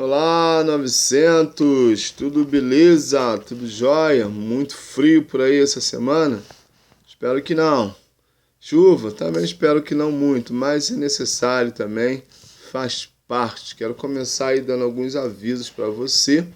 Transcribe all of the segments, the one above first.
Olá, 900, tudo beleza? Tudo jóia? Muito frio por aí essa semana? Espero que não. Chuva? Também espero que não muito, mas é necessário também, faz parte. Quero começar aí dando alguns avisos para você.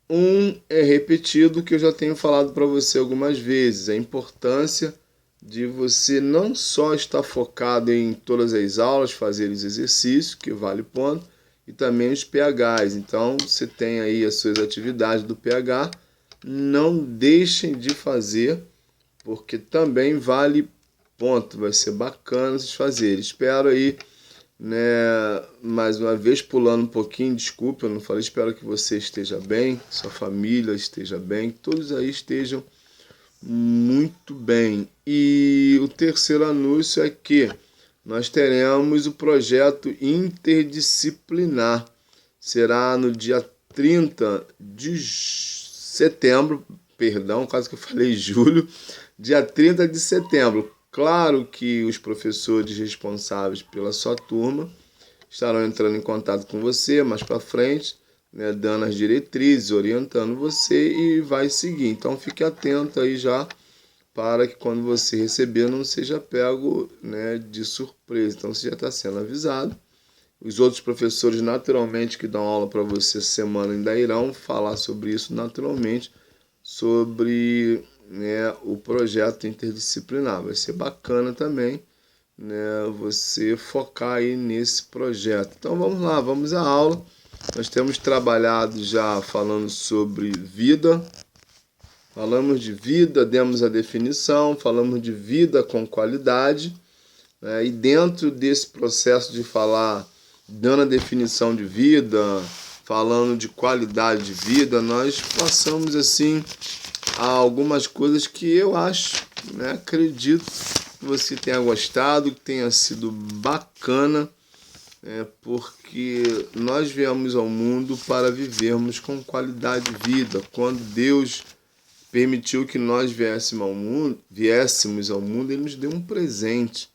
Um é repetido que eu já tenho falado para você algumas vezes, a importância de você não só estar focado em todas as aulas, fazer os exercícios, que vale ponto, e também os PHs. Então, você tem aí as suas atividades do PH, não deixem de fazer, porque também vale ponto, vai ser bacana vocês fazerem. Espero aí, né, mais uma vez pulando um pouquinho, desculpa, eu não falei, espero que você esteja bem, sua família esteja bem, que todos aí estejam muito bem. E o terceiro anúncio é que nós teremos o projeto interdisciplinar. Será no dia 30 de setembro, perdão, quase que eu falei julho, dia 30 de setembro. Claro que os professores responsáveis pela sua turma estarão entrando em contato com você mais para frente, né, dando as diretrizes, orientando você e vai seguir. Então fique atento aí já para que quando você receber não seja pego, né, de surpresa. Então você já está sendo avisado. Os outros professores naturalmente que dão aula para você essa semana ainda irão falar sobre isso naturalmente, sobre, né, o projeto interdisciplinar. Vai ser bacana também, né, você focar aí nesse projeto. Então vamos lá, vamos à aula. Nós temos trabalhado já falando sobre vida, falamos de vida, demos a definição, falamos de vida com qualidade, né, e dentro desse processo de falar, dando a definição de vida, falando de qualidade de vida, nós passamos assim a algumas coisas que eu acho, né, acredito que você tenha gostado, que tenha sido bacana, porque nós viemos ao mundo para vivermos com qualidade de vida. Quando Deus permitiu que nós viéssemos ao mundo, Ele nos deu um presente.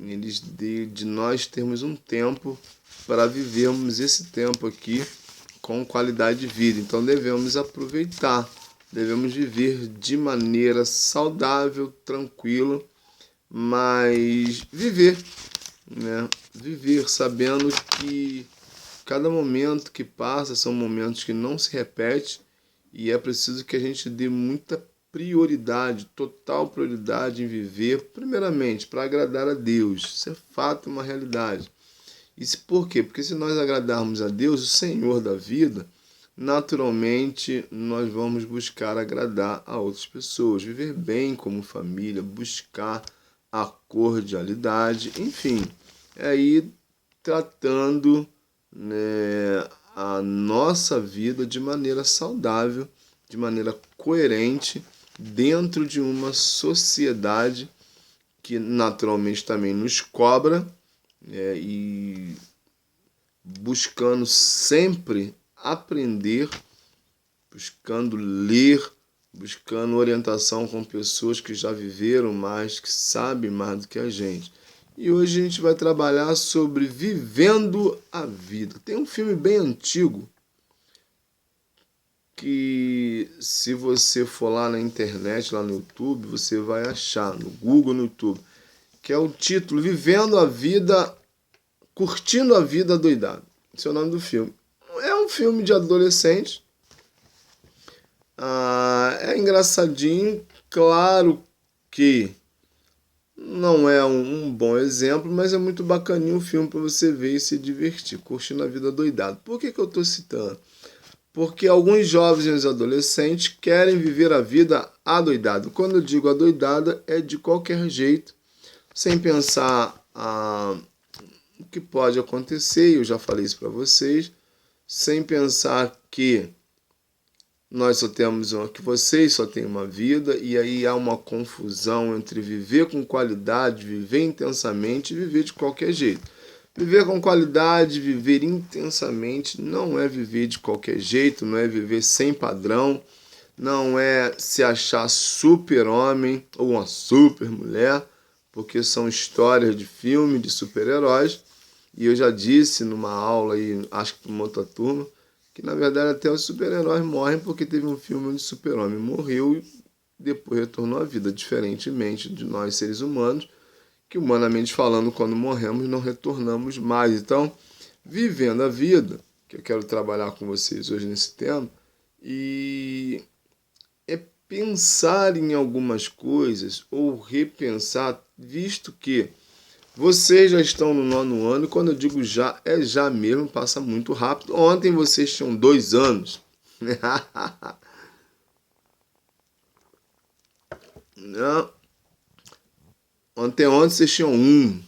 Ele deu de nós termos um tempo para vivermos esse tempo aqui com qualidade de vida. Então devemos aproveitar, devemos viver de maneira saudável, tranquila, mas viver, né? Viver sabendo que cada momento que passa são momentos que não se repetem e é preciso que a gente dê muita prioridade, total prioridade em viver, primeiramente, para agradar a Deus. Isso é fato, uma realidade. Isso por quê? Porque se nós agradarmos a Deus, o Senhor da vida, naturalmente nós vamos buscar agradar a outras pessoas, viver bem como família, buscar a cordialidade, enfim, é ir tratando, né, a nossa vida de maneira saudável, de maneira coerente, dentro de uma sociedade que naturalmente também nos cobra, e buscando sempre aprender, buscando ler, buscando orientação com pessoas que já viveram mais, que sabem mais do que a gente. E hoje a gente vai trabalhar sobre vivendo a vida. Tem um filme bem antigo que, se você for lá na internet, lá no YouTube, você vai achar, no Google, no YouTube, que é o título Vivendo a Vida, Curtindo a Vida Doidado. Esse é o nome do filme. É um filme de adolescente. É engraçadinho, claro que não é um bom exemplo, mas é muito bacaninho o filme para você ver e se divertir, curtindo a vida doidado. Por que eu estou citando? Porque alguns jovens e adolescentes querem viver a vida adoidado. Quando eu digo adoidada, é de qualquer jeito, sem pensar o que pode acontecer, eu já falei isso para vocês, sem pensar que nós só temos que vocês só têm uma vida, e aí há uma confusão entre viver com qualidade, viver intensamente e viver de qualquer jeito. Viver com qualidade, viver intensamente não é viver de qualquer jeito, não é viver sem padrão, não é se achar super-homem ou uma super-mulher, porque são histórias de filme, de super-heróis, E eu já disse numa aula aí, acho que para uma outra turma, que na verdade até os super-heróis morrem porque teve um filme onde o super-homem morreu e depois retornou à vida, diferentemente de nós seres humanos, que humanamente falando, quando morremos, não retornamos mais. Então, vivendo a vida, que eu quero trabalhar com vocês hoje nesse tema, e é pensar em algumas coisas ou repensar, visto que vocês já estão no 9º ano, e quando eu digo já, é já mesmo, passa muito rápido. Ontem vocês tinham 2 anos. Não, ontem vocês tinham 1.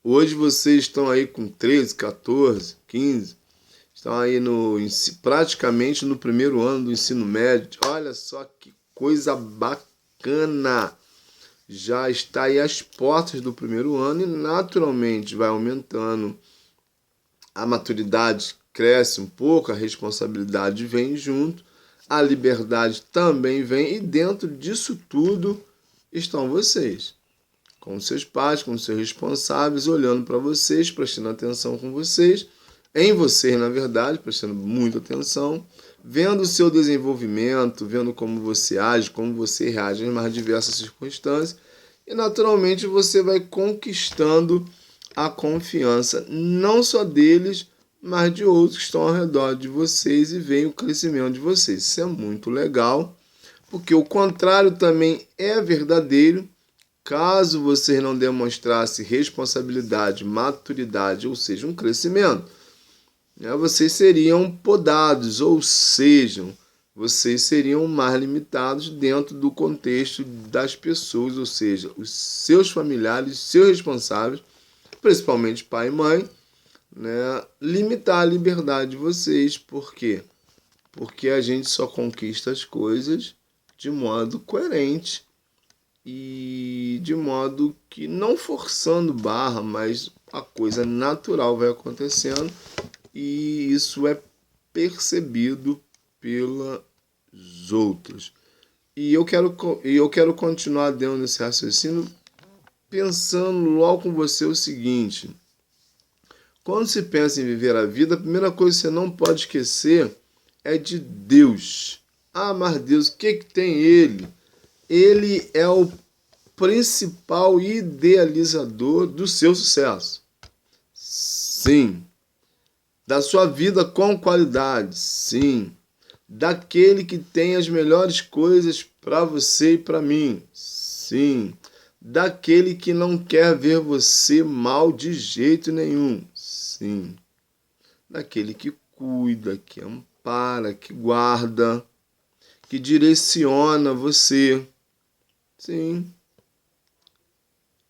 Hoje vocês estão aí com 13, 14, 15. Estão aí praticamente no 1º ano do ensino médio. Olha só que coisa bacana! Já está aí às portas do 1º ano e naturalmente vai aumentando a maturidade, cresce um pouco, a responsabilidade vem junto, a liberdade também vem, e dentro disso tudo estão vocês, com seus pais, com seus responsáveis, olhando para vocês, prestando atenção com vocês, em vocês na verdade, prestando muita atenção, vendo o seu desenvolvimento, vendo como você age, como você reage às mais diversas circunstâncias, e naturalmente você vai conquistando a confiança não só deles, mas de outros que estão ao redor de vocês, e vem o crescimento de vocês. Isso é muito legal, porque o contrário também é verdadeiro. Caso vocês não demonstrassem responsabilidade, maturidade, ou seja, um crescimento, vocês seriam podados, ou sejam, vocês seriam mais limitados dentro do contexto das pessoas, ou seja, os seus familiares, seus responsáveis, principalmente pai e mãe, limitar a liberdade de vocês. Por quê? Porque a gente só conquista as coisas de modo coerente e de modo que não forçando barra, mas a coisa natural vai acontecendo, e isso é percebido pelos outros. E eu quero continuar dentro desse raciocínio, pensando logo com você o seguinte: quando se pensa em viver a vida, a primeira coisa que você não pode esquecer é de Deus. Ah, mas Deus, o que tem Ele? Ele é o principal idealizador do seu sucesso. Sim. Da sua vida com qualidade. Sim. Daquele que tem as melhores coisas para você e para mim. Sim. Daquele que não quer ver você mal de jeito nenhum. Sim. Daquele que cuida, que ampara, que guarda, que direciona você. Sim.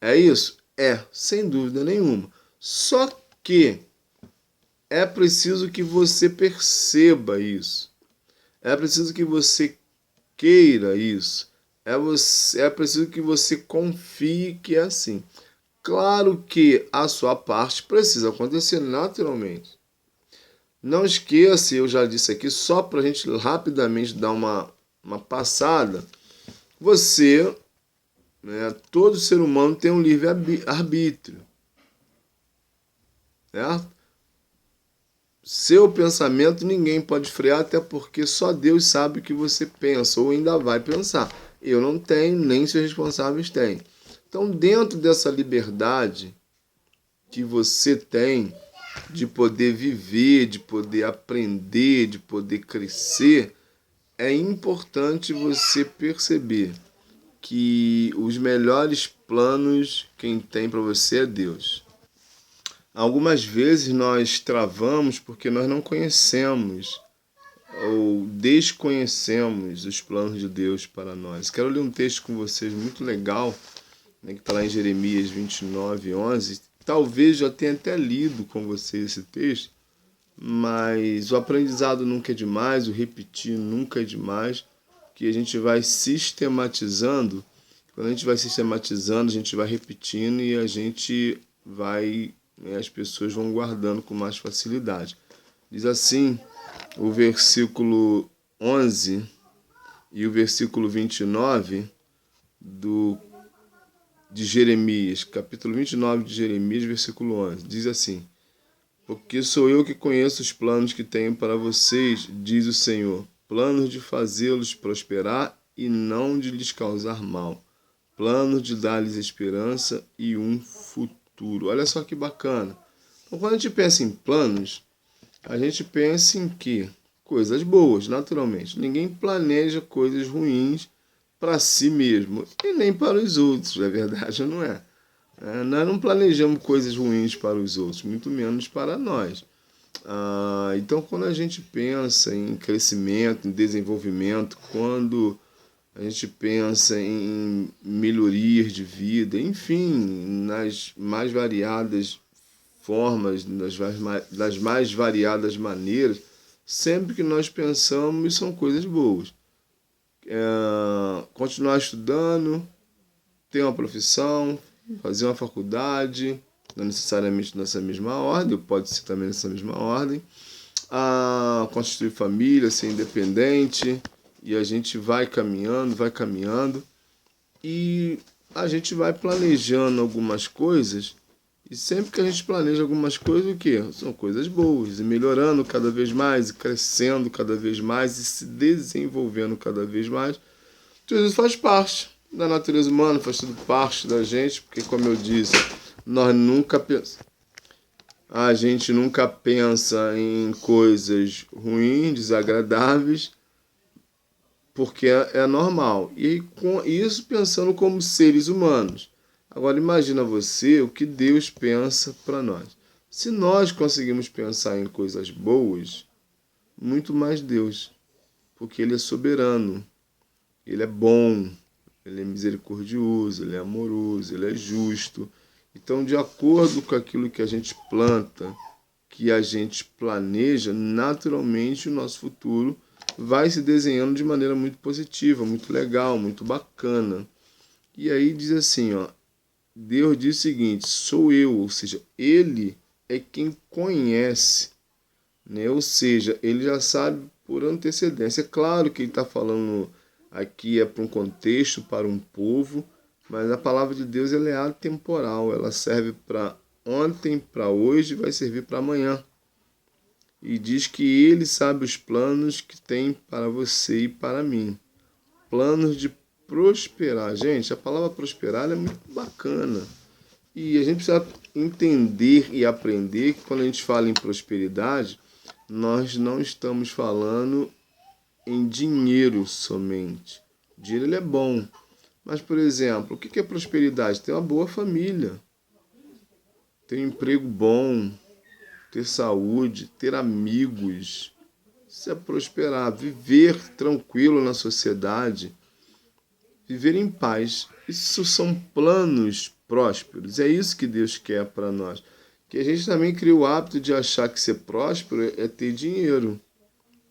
É isso? É, sem dúvida nenhuma. Só que é preciso que você perceba isso. É preciso que você queira isso. É preciso que você confie que é assim. Claro que a sua parte precisa acontecer naturalmente. Não esqueça, eu já disse aqui, só para a gente rapidamente dar uma passada, você, todo ser humano tem um livre-arbítrio. Certo? Seu pensamento ninguém pode frear, até porque só Deus sabe o que você pensa ou ainda vai pensar. Eu não tenho, nem seus responsáveis têm. Então, dentro dessa liberdade que você tem de poder viver, de poder aprender, de poder crescer, é importante você perceber que os melhores planos quem tem para você é Deus. Algumas vezes nós travamos porque nós não conhecemos ou desconhecemos os planos de Deus para nós. Quero ler um texto com vocês muito legal, que está lá em Jeremias 29:11. Talvez já tenha até lido com vocês esse texto, mas o aprendizado nunca é demais, o repetir nunca é demais, que a gente vai sistematizando. Quando a gente vai sistematizando, a gente vai repetindo e a gente vai, as pessoas vão guardando com mais facilidade. Diz assim o versículo 11 e o versículo 29 de Jeremias, capítulo 29 de Jeremias, versículo 11. Diz assim: Porque sou eu que conheço os planos que tenho para vocês, diz o Senhor, planos de fazê-los prosperar e não de lhes causar mal, planos de dar-lhes esperança e um futuro. Olha só que bacana. Então, quando a gente pensa em planos, a gente pensa em quê? Coisas boas, naturalmente. Ninguém planeja coisas ruins para si mesmo e nem para os outros, é verdade ou não é? Nós não planejamos coisas ruins para os outros, muito menos para nós. Então, quando a gente pensa em crescimento, em desenvolvimento, quando a gente pensa em melhorias de vida, enfim, nas mais variadas formas, das mais variadas maneiras, sempre que nós pensamos são coisas boas. Continuar estudando, ter uma profissão, fazer uma faculdade, não necessariamente nessa mesma ordem, pode ser também nessa mesma ordem, construir família, ser independente, e a gente vai caminhando, e a gente vai planejando algumas coisas, e sempre que a gente planeja algumas coisas, o quê? São coisas boas, e melhorando cada vez mais, e crescendo cada vez mais, e se desenvolvendo cada vez mais. Tudo isso faz parte da natureza humana, faz tudo parte da gente, porque, como eu disse, a gente nunca pensa em coisas ruins, desagradáveis, porque é normal. E com isso pensando como seres humanos. Agora imagina você o que Deus pensa para nós. Se nós conseguimos pensar em coisas boas, muito mais Deus, porque Ele é soberano, Ele é bom, Ele é misericordioso, Ele é amoroso, Ele é justo. Então, de acordo com aquilo que a gente planta, que a gente planeja, naturalmente o nosso futuro vai se desenhando de maneira muito positiva, muito legal, muito bacana. E aí diz assim, ó, Deus diz o seguinte, sou eu, ou seja, Ele é quem conhece, né? Ou seja, Ele já sabe por antecedência. É claro que Ele está falando aqui é para um contexto, para um povo, mas a palavra de Deus ela é atemporal, ela serve para ontem, para hoje e vai servir para amanhã. E diz que Ele sabe os planos que tem para você e para mim. Planos de prosperar. Gente, a palavra prosperar é muito bacana. E a gente precisa entender e aprender que quando a gente fala em prosperidade, nós não estamos falando em dinheiro somente. O dinheiro ele é bom. Mas, por exemplo, o que é prosperidade? Ter uma boa família, ter um emprego bom, ter saúde, ter amigos. Isso é prosperar. Viver tranquilo na sociedade, viver em paz. Isso são planos prósperos. É isso que Deus quer para nós. Que a gente também cria o hábito de achar que ser próspero é ter dinheiro.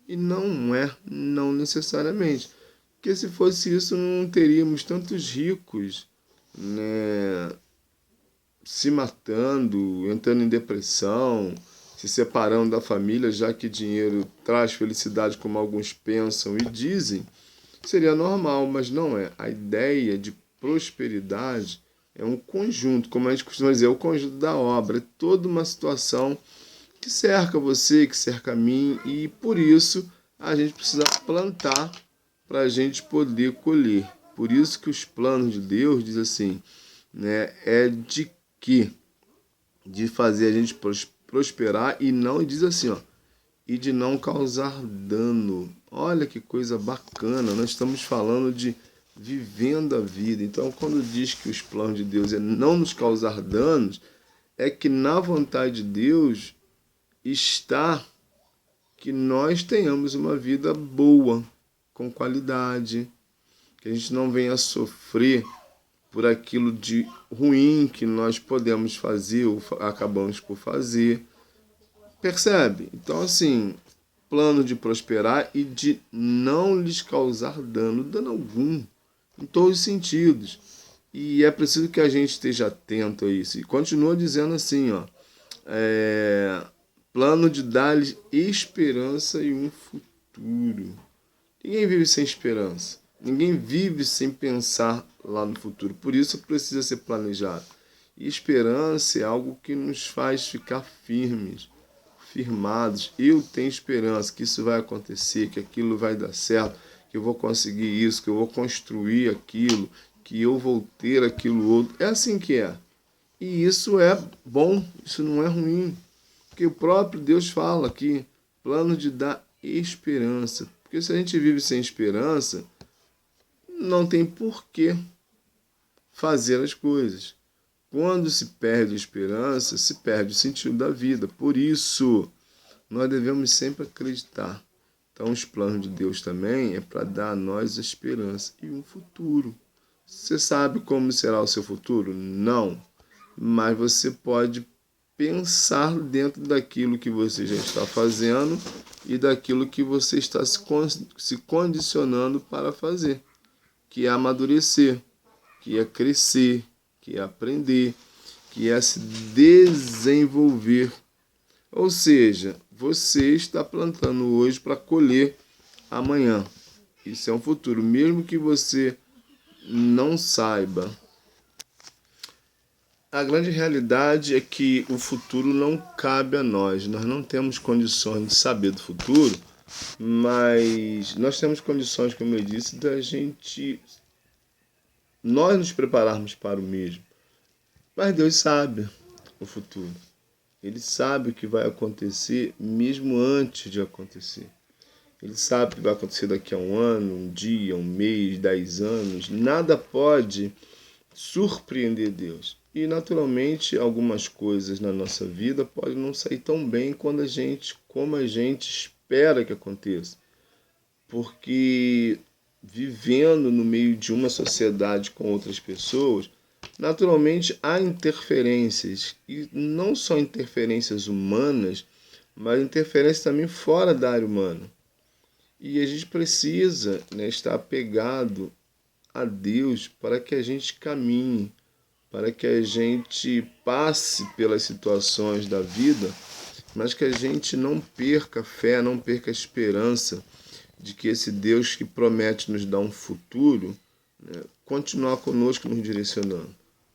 E não é, não necessariamente. Porque se fosse isso, não teríamos tantos ricos, né, se matando, entrando em depressão, se separando da família, já que dinheiro traz felicidade, como alguns pensam e dizem. Seria normal, mas não é. A ideia de prosperidade é um conjunto, como a gente costuma dizer, é o conjunto da obra, é toda uma situação que cerca você, que cerca a mim, e por isso a gente precisa plantar para a gente poder colher. Por isso que os planos de Deus, diz assim, né, é de que? De fazer a gente prosperar e não, diz assim, ó, e de não causar dano. Olha que coisa bacana, nós estamos falando de vivendo a vida. Então, quando diz que os planos de Deus é não nos causar danos, é que na vontade de Deus está que nós tenhamos uma vida boa, com qualidade, que a gente não venha sofrer por aquilo de ruim que nós podemos fazer ou acabamos por fazer. Percebe? Então, assim, plano de prosperar e de não lhes causar dano algum, em todos os sentidos. E é preciso que a gente esteja atento a isso. E continua dizendo assim, ó, plano de dar-lhes esperança e um futuro. Ninguém vive sem esperança. Ninguém vive sem pensar lá no futuro. Por isso precisa ser planejado. E esperança é algo que nos faz ficar firmes. firmados. Eu tenho esperança que isso vai acontecer, que aquilo vai dar certo, que eu vou conseguir isso, que eu vou construir aquilo, que eu vou ter aquilo outro. É assim que é. E isso é bom, isso não é ruim. Porque o próprio Deus fala aqui, plano de dar esperança. Porque se a gente vive sem esperança, não tem porquê fazer as coisas. Quando se perde a esperança, se perde o sentido da vida. Por isso, nós devemos sempre acreditar. Então, os planos de Deus também é para dar a nós a esperança e um futuro. Você sabe como será o seu futuro? Não. Mas você pode pensar dentro daquilo que você já está fazendo e daquilo que você está se condicionando para fazer, que é amadurecer, que é crescer, que é aprender, que é se desenvolver. Ou seja, você está plantando hoje para colher amanhã. Isso é um futuro, mesmo que você não saiba. A grande realidade é que o futuro não cabe a nós. Nós não temos condições de saber do futuro, mas nós temos condições, como eu disse, da gente nós nos prepararmos para o mesmo. Mas Deus sabe o futuro. Ele sabe o que vai acontecer mesmo antes de acontecer. Ele sabe o que vai acontecer daqui a um ano, um dia, um mês, 10 anos. Nada pode surpreender Deus. E naturalmente algumas coisas na nossa vida podem não sair tão bem como a gente espera que aconteça. Porque vivendo no meio de uma sociedade com outras pessoas, naturalmente há interferências, e não só interferências humanas, mas interferências também fora da área humana. E a gente precisa, né, estar apegado a Deus para que a gente caminhe, para que a gente passe pelas situações da vida, mas que a gente não perca a fé, não perca a esperança de que esse Deus que promete nos dar um futuro, né, continuar conosco nos direcionando.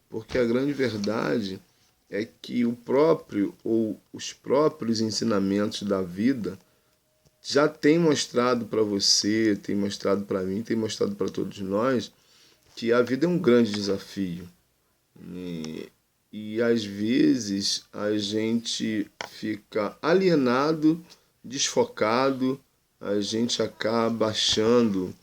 Porque a grande verdade é que o próprio ou os próprios ensinamentos da vida já tem mostrado para você, tem mostrado para mim, tem mostrado para todos nós que a vida é um grande desafio. E às vezes a gente fica alienado, desfocado, a gente acaba achando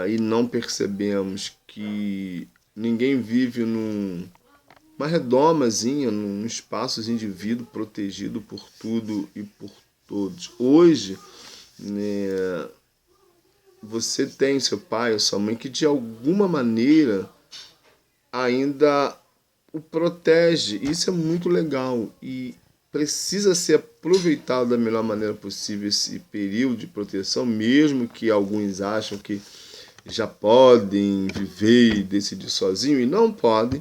e não percebemos que ninguém vive numa redomazinha, num espaçozinho de vidro protegido por tudo e por todos. Hoje, né, você tem seu pai ou sua mãe que de alguma maneira ainda o protege. Isso é muito legal e precisa ser aproveitado da melhor maneira possível esse período de proteção, mesmo que alguns acham que já podem viver e decidir sozinho e não podem.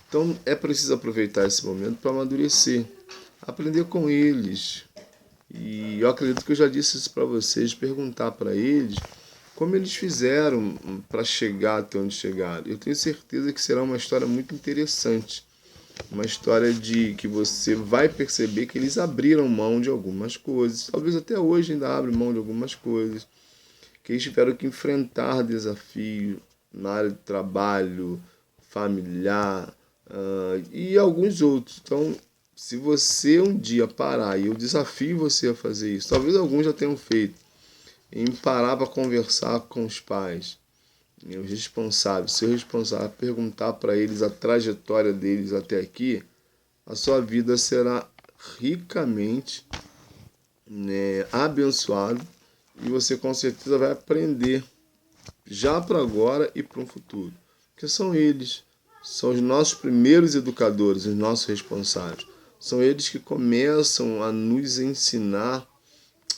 Então é preciso aproveitar esse momento para amadurecer, aprender com eles. E eu acredito que eu já disse isso para vocês, perguntar para eles como eles fizeram para chegar até onde chegaram. Eu tenho certeza que será uma história muito interessante. Uma história de que você vai perceber que eles abriram mão de algumas coisas. Talvez até hoje ainda abrem mão de algumas coisas. Que eles tiveram que enfrentar desafios na área de trabalho, familiar e alguns outros. Então, se você um dia parar, e eu desafio você a fazer isso, talvez alguns já tenham feito, em parar para conversar com os pais, os responsáveis, ser responsável, perguntar para eles a trajetória deles até aqui, a sua vida será ricamente, né, abençoada e você com certeza vai aprender já para agora e para um futuro. Porque são eles, são os nossos primeiros educadores, os nossos responsáveis. São eles que começam a nos ensinar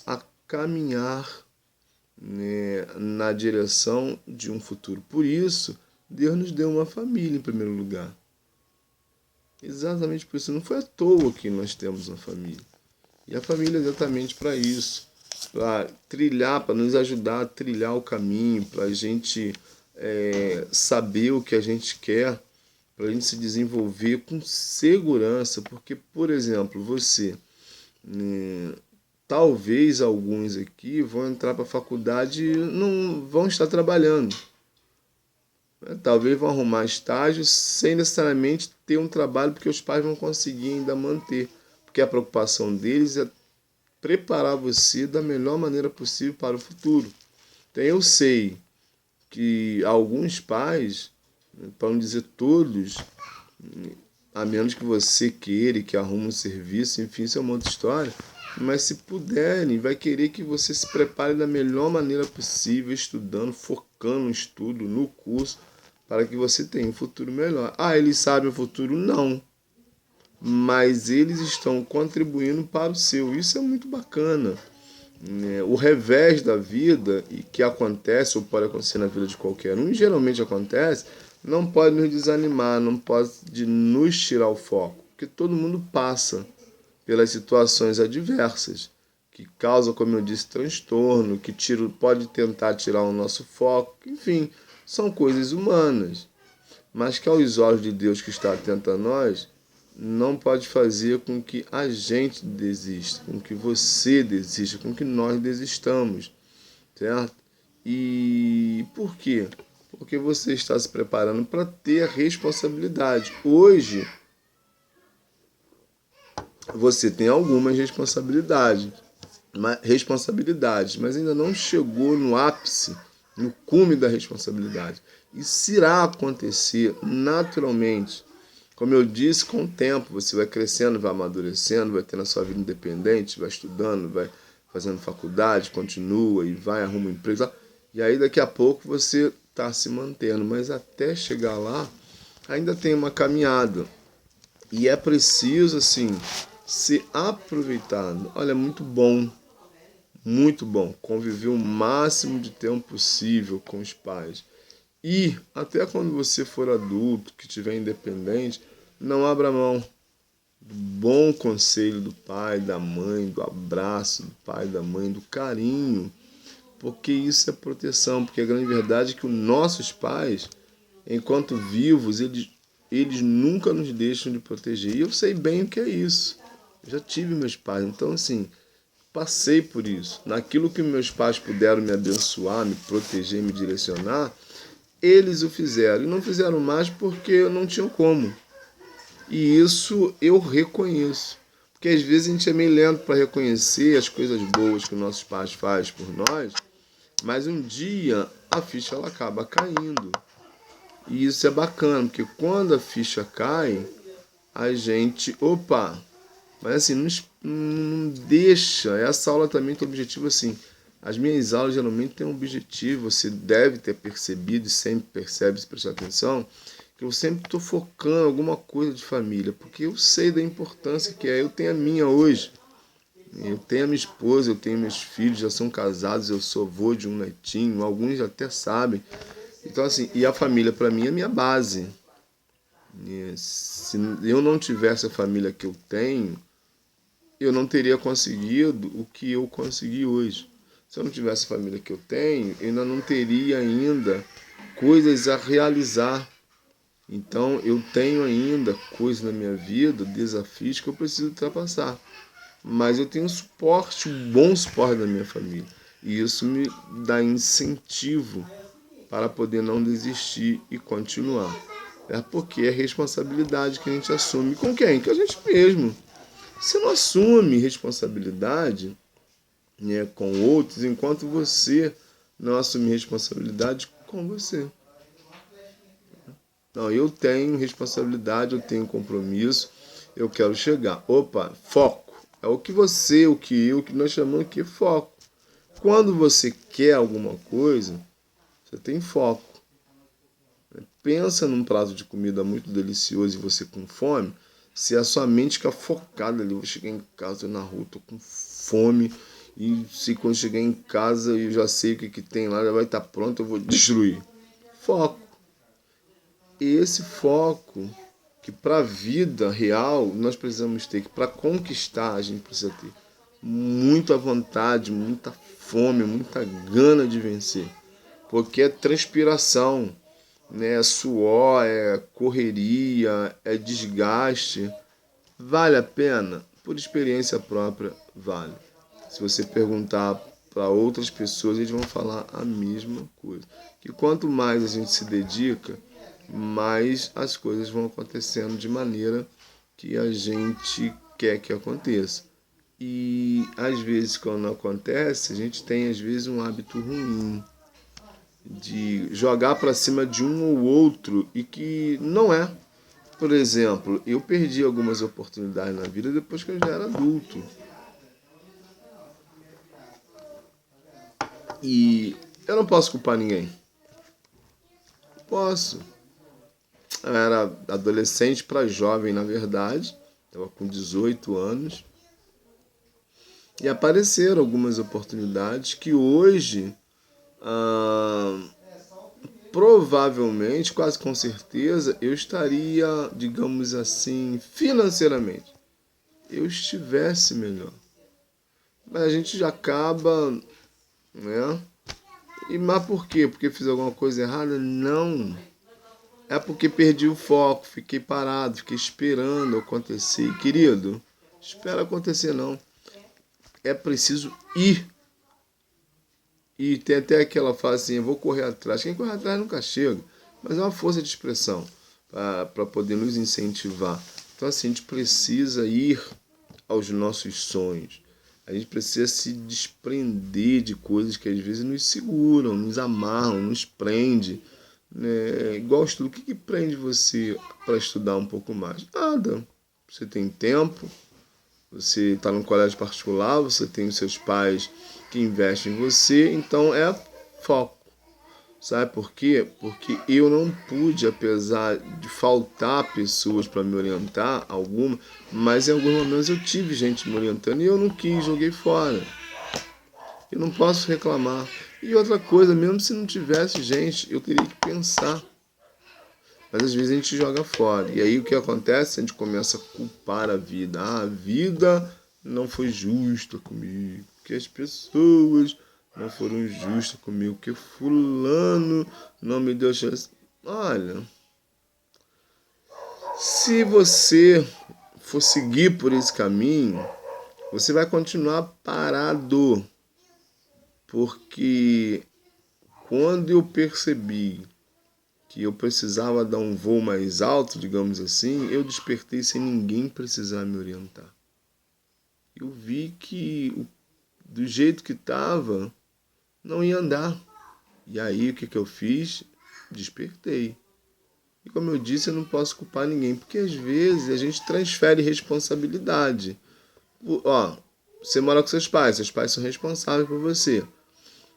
a caminhar, né, na direção de um futuro. Por isso, Deus nos deu uma família em primeiro lugar. Exatamente por isso. Não foi à toa que nós temos uma família. E a família é exatamente para isso. Para trilhar, para nos ajudar a trilhar o caminho, para a gente saber o que a gente quer, para a gente se desenvolver com segurança. Porque, por exemplo, você Talvez alguns aqui vão entrar para a faculdade e não vão estar trabalhando. Talvez vão arrumar estágio sem necessariamente ter um trabalho, porque os pais vão conseguir ainda manter. Porque a preocupação deles é preparar você da melhor maneira possível para o futuro. Então eu sei que alguns pais, para não dizer todos, a menos que você queira e que arrume um serviço, enfim, isso é uma outra história, mas se puderem, vai querer que você se prepare da melhor maneira possível, estudando, focando no estudo, no curso, para que você tenha um futuro melhor. Ah, eles sabem o futuro? Não. Mas eles estão contribuindo para o seu. Isso é muito bacana. O revés da vida, e que acontece ou pode acontecer na vida de qualquer um, e geralmente acontece, não pode nos desanimar, não pode nos tirar o foco, porque todo mundo passa pelas situações adversas, que causam, como eu disse, transtorno, que pode tentar tirar o nosso foco, enfim, são coisas humanas, mas que aos olhos de Deus que está atento a nós, não pode fazer com que a gente desista, com que você desista, com que nós desistamos, certo? E por quê? Porque você está se preparando para ter a responsabilidade. Hoje, você tem algumas responsabilidades, mas ainda não chegou no ápice, no cume da responsabilidade. Isso irá acontecer naturalmente. Como eu disse, com o tempo, você vai crescendo, vai amadurecendo, vai tendo a sua vida independente, vai estudando, vai fazendo faculdade, continua e vai, arruma um emprego. E aí daqui a pouco você está se mantendo, mas até chegar lá ainda tem uma caminhada. E é preciso, assim, ser aproveitado. Olha, muito bom conviver o máximo de tempo possível com os pais. E até quando você for adulto, que estiver independente, não abra mão do bom conselho do pai, da mãe, do abraço do pai, da mãe, do carinho, porque isso é proteção, porque a grande verdade é que os nossos pais, enquanto vivos, eles nunca nos deixam de proteger. E eu sei bem o que é isso. Eu já tive meus pais, então assim, passei por isso. Naquilo que meus pais puderam me abençoar, me proteger, me direcionar, eles o fizeram. E não fizeram mais porque não tinham como. E isso eu reconheço. Porque às vezes a gente é meio lento para reconhecer as coisas boas que nossos pais fazem por nós, mas um dia a ficha ela acaba caindo. E isso é bacana, porque quando a ficha cai, a gente, opa, mas assim, não deixa. Essa aula também tem o objetivo assim. As minhas aulas geralmente têm um objetivo, você deve ter percebido e sempre percebe se prestar atenção, que eu sempre estou focando em alguma coisa de família, porque eu sei da importância que é. Eu tenho a minha hoje, eu tenho a minha esposa, eu tenho meus filhos, já são casados, eu sou avô de um netinho, alguns até sabem. Então assim, e a família para mim é a minha base. E se eu não tivesse a família que eu tenho, eu não teria conseguido o que eu consegui hoje. Se eu não tivesse a família que eu tenho, eu ainda não teria ainda coisas a realizar. Então eu tenho ainda coisas na minha vida, desafios que eu preciso ultrapassar. Mas eu tenho suporte, um bom suporte da minha família. E isso me dá incentivo para poder não desistir e continuar. É porque é responsabilidade que a gente assume. Com quem? Com a gente mesmo. Você não assume responsabilidade, né, com outros enquanto você não assume responsabilidade com você. Não, eu tenho responsabilidade, eu tenho compromisso, eu quero chegar. Opa, foco. É o que você, o que eu, o que nós chamamos aqui de foco. Quando você quer alguma coisa, você tem foco. Pensa num prato de comida muito delicioso e você com fome, se a sua mente ficar focada ali, eu vou chegar em casa, na rua, tô com fome, e se quando chegar em casa eu já sei o que tem lá, já vai estar pronto, eu vou destruir. Foco. E esse foco que para a vida real nós precisamos ter, que para conquistar a gente precisa ter muita vontade, muita fome, muita gana de vencer. Porque é transpiração, né? É suor, é correria, é desgaste. Vale a pena? por experiência própria, vale. Se você perguntar para outras pessoas, eles vão falar a mesma coisa. Que quanto mais a gente se dedica, mais as coisas vão acontecendo de maneira que a gente quer que aconteça. E às vezes, quando não acontece, a gente tem às vezes um hábito ruim de jogar para cima de um ou outro e que não é. Por exemplo, eu perdi algumas oportunidades na vida depois que eu já era adulto. E eu não posso culpar ninguém. Posso. Eu era adolescente para jovem, na verdade. Estava com 18 anos. E apareceram algumas oportunidades que hoje, provavelmente, quase com certeza, eu estaria, digamos assim, financeiramente. Eu estivesse melhor. Mas a gente já acaba, né? Mas por quê? Porque fiz alguma coisa errada? Não. É porque perdi o foco, fiquei parado, fiquei esperando acontecer. Querido, espera acontecer não. É preciso ir. E tem até aquela frase assim, eu vou correr atrás. Quem corre atrás nunca chega. Mas é uma força de expressão para poder nos incentivar. Então assim, a gente precisa ir aos nossos sonhos. A gente precisa se desprender de coisas que às vezes nos seguram, nos amarram, nos prende. Né? Igual estudo, o que prende você para estudar um pouco mais? Nada. Você tem tempo, você está num colégio particular, você tem os seus pais que investem em você, então é foco. Sabe por quê? Porque eu não pude, apesar de faltar pessoas para me orientar, alguma, mas em alguns momentos eu tive gente me orientando e eu não quis, joguei fora. Eu não posso reclamar. E outra coisa, mesmo se não tivesse gente, eu teria que pensar. Mas às vezes a gente joga fora. E aí o que acontece? A gente começa a culpar a vida. Ah, a vida não foi justa comigo. Porque as pessoas não foram justas comigo. Que fulano não me deu chance. Olha, se você for seguir por esse caminho, você vai continuar parado. Porque quando eu percebi que eu precisava dar um voo mais alto, digamos assim, eu despertei sem ninguém precisar me orientar. Eu vi que do jeito que estava, não ia andar. E aí o que eu fiz? Despertei. E como eu disse, eu não posso culpar ninguém, porque às vezes a gente transfere responsabilidade. Você mora com seus pais são responsáveis por você.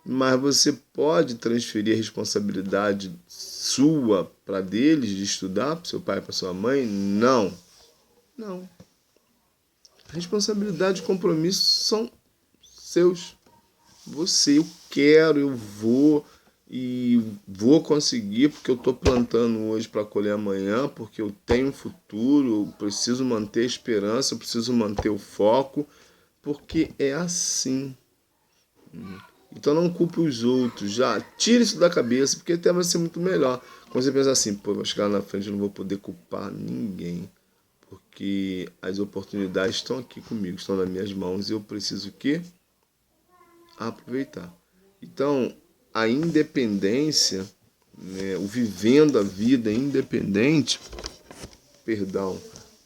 Mas você pode transferir a responsabilidade sua para deles de estudar, para seu pai e para sua mãe? Não. Não. A responsabilidade e compromisso são seus. Eu quero, eu vou e vou conseguir porque eu estou plantando hoje para colher amanhã, porque eu tenho um futuro, eu preciso manter a esperança, eu preciso manter o foco, porque é assim. Então não culpe os outros, já tire isso da cabeça, porque até vai ser muito melhor. Quando você pensa assim, pô, vou chegar na frente, eu não vou poder culpar ninguém, porque as oportunidades estão aqui comigo, estão nas minhas mãos e eu preciso o quê? Aproveitar. Então, a independência, né, o vivendo a vida independente,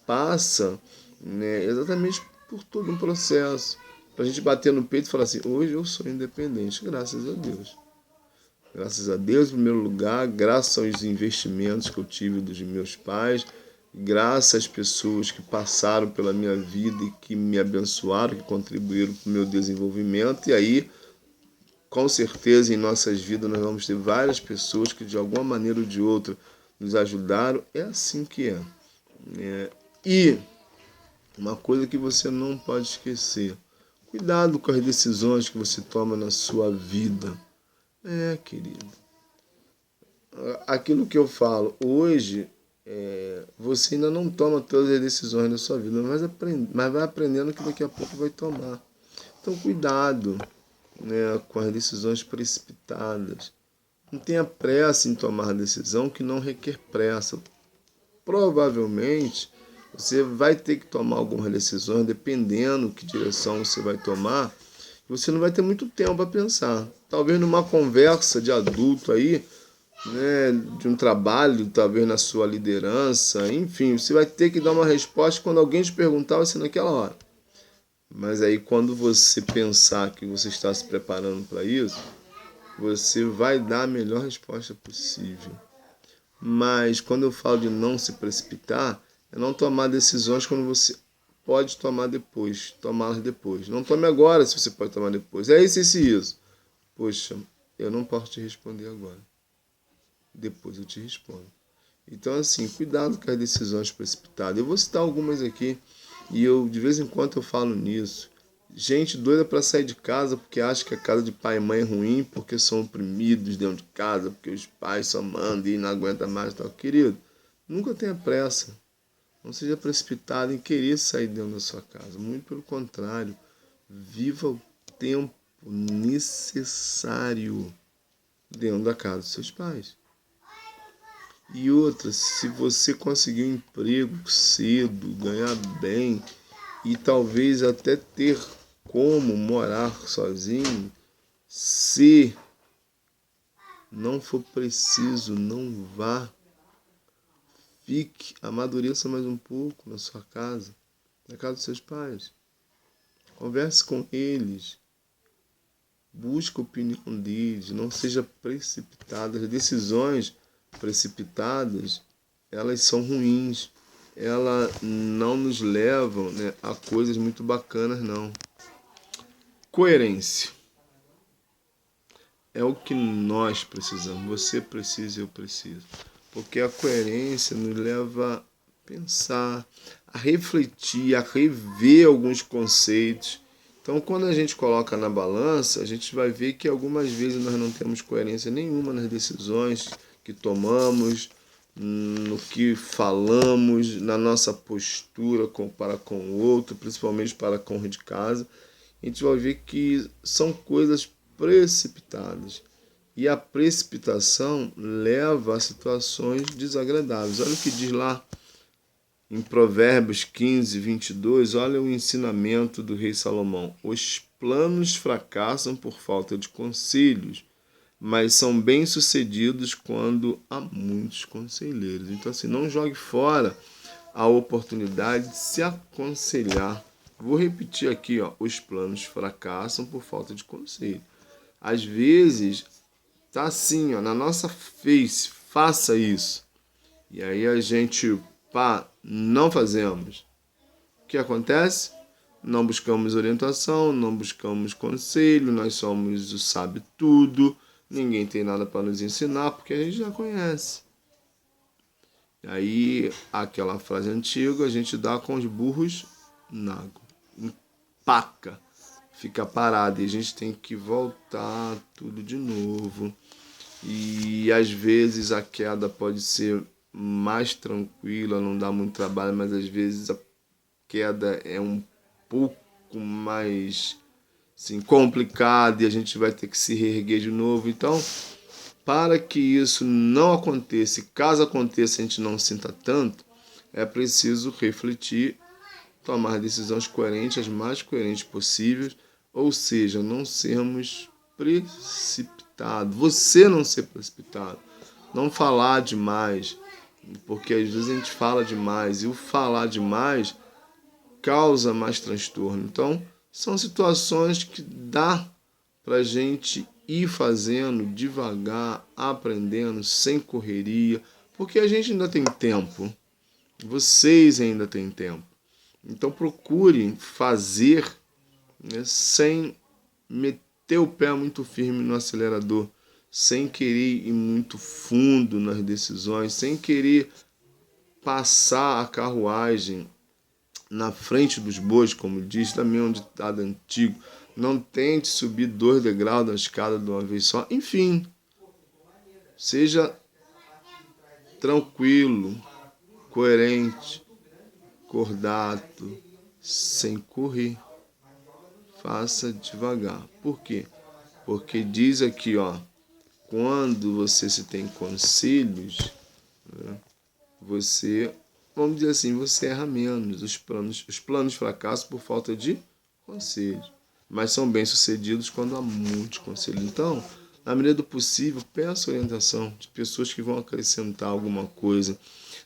passa, né, exatamente por todo um processo. Pra gente bater no peito e falar assim, hoje eu sou independente, graças a Deus. Graças a Deus, em primeiro lugar, graças aos investimentos que eu tive dos meus pais, graças às pessoas que passaram pela minha vida e que me abençoaram, que contribuíram para o meu desenvolvimento. E aí, com certeza, em nossas vidas, nós vamos ter várias pessoas que, de alguma maneira ou de outra, nos ajudaram. É assim que é. E uma coisa que você não pode esquecer. Cuidado com as decisões que você toma na sua vida. Querido. Aquilo que eu falo, hoje, você ainda não toma todas as decisões da sua vida, mas vai aprendendo que daqui a pouco vai tomar. Então, cuidado, né, com as decisões precipitadas. Não tenha pressa em tomar decisão que não requer pressa. Provavelmente, Você vai ter que tomar algumas decisões, dependendo que direção você vai tomar. Você não vai ter muito tempo para pensar. Talvez numa conversa de adulto aí, né, de um trabalho, talvez na sua liderança, enfim, você vai ter que dar uma resposta quando alguém te perguntar, vai ser naquela hora. Mas aí quando você pensar que você está se preparando para isso, você vai dar a melhor resposta possível. Mas quando eu falo de não se precipitar, é não tomar decisões quando você pode tomar depois, tomá-las depois. Não tome agora se você pode tomar depois. É isso, isso e isso. Poxa, eu não posso te responder agora. Depois eu te respondo. Então, assim, cuidado com as decisões precipitadas. Eu vou citar algumas aqui e eu de vez em quando eu falo nisso. Gente doida para sair de casa porque acha que a casa de pai e mãe é ruim porque são oprimidos dentro de casa, porque os pais só mandam e não aguentam mais e tal. Querido, nunca tenha pressa. Não seja precipitado em querer sair dentro da sua casa. Muito pelo contrário. Viva o tempo necessário dentro da casa dos seus pais. E outra, se você conseguir um emprego cedo, ganhar bem e talvez até ter como morar sozinho, se não for preciso, não vá. Fique, amadureça mais um pouco na sua casa, na casa dos seus pais. Converse com eles. Busque a opinião deles. Não seja precipitado. As decisões precipitadas, elas são ruins. Elas não nos levam, né, a coisas muito bacanas, não. Coerência. É o que nós precisamos. Você precisa, eu preciso. Porque a coerência nos leva a pensar, a refletir, a rever alguns conceitos. Então, quando a gente coloca na balança, a gente vai ver que algumas vezes nós não temos coerência nenhuma nas decisões que tomamos, no que falamos, na nossa postura para com o outro, principalmente para com o de casa. A gente vai ver que são coisas precipitadas. E a precipitação leva a situações desagradáveis. Olha o que diz lá em Provérbios 15, 22. Olha o ensinamento do rei Salomão. Os planos fracassam por falta de conselhos, mas são bem-sucedidos quando há muitos conselheiros. Então, assim, não jogue fora a oportunidade de se aconselhar. Vou repetir aqui, ó, os planos fracassam por falta de conselho. Às vezes, tá assim, ó, na nossa face, faça isso. E aí a gente, não fazemos. O que acontece? Não buscamos orientação, não buscamos conselho, nós somos o sabe-tudo, ninguém tem nada para nos ensinar, porque a gente já conhece. Aí, aquela frase antiga, a gente dá com os burros na água. Empaca, fica parado e a gente tem que voltar tudo de novo. E às vezes a queda pode ser mais tranquila, não dá muito trabalho, mas às vezes a queda é um pouco mais assim, complicada e a gente vai ter que se reerguer de novo. Então, para que isso não aconteça, e caso aconteça a gente não sinta tanto, é preciso refletir, tomar decisões coerentes, as mais coerentes possíveis, ou seja, não sermos precipitados. Você não ser precipitado, não falar demais, porque às vezes a gente fala demais e o falar demais causa mais transtorno. Então, são situações que dá para a gente ir fazendo devagar, aprendendo, sem correria, porque a gente ainda tem tempo, vocês ainda têm tempo. Então procure fazer, né, sem meter o pé muito firme no acelerador, sem querer ir muito fundo nas decisões, sem querer passar a carruagem na frente dos bois, como diz também um ditado antigo. Não tente subir 2 degraus da escada de uma vez só. Enfim, seja tranquilo, coerente, cordato, sem correr. Faça devagar. Por quê? Porque diz aqui, ó, quando você se tem conselhos, né, você vamos dizer assim, você erra menos. Os planos fracassam por falta de conselhos, mas são bem-sucedidos quando há muitos conselhos. Então, na medida do possível, peça orientação de pessoas que vão acrescentar alguma coisa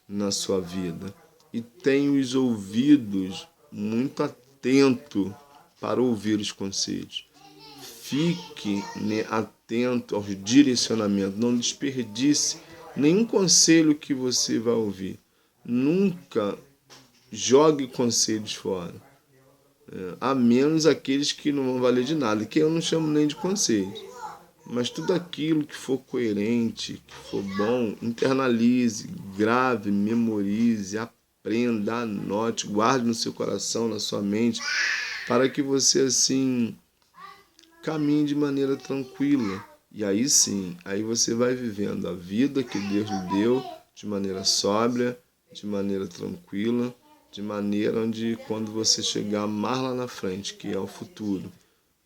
na sua vida. E tenha os ouvidos muito atentos para ouvir os conselhos. Fique, né, atento ao direcionamento, não desperdice nenhum conselho que você vai ouvir. Nunca jogue conselhos fora, a menos aqueles que não vão valer de nada, que eu não chamo nem de conselhos. Mas tudo aquilo que for coerente, que for bom, internalize, grave, memorize, aprenda, anote, guarde no seu coração, na sua mente, para que você assim caminhe de maneira tranquila. E aí sim, aí você vai vivendo a vida que Deus lhe deu de maneira sóbria, de maneira tranquila, de maneira onde quando você chegar mais lá na frente, que é o futuro,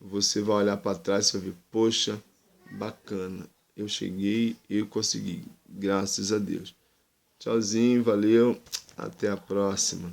você vai olhar para trás e vai ver, poxa, bacana, eu cheguei, eu consegui, graças a Deus. Tchauzinho, valeu, até a próxima.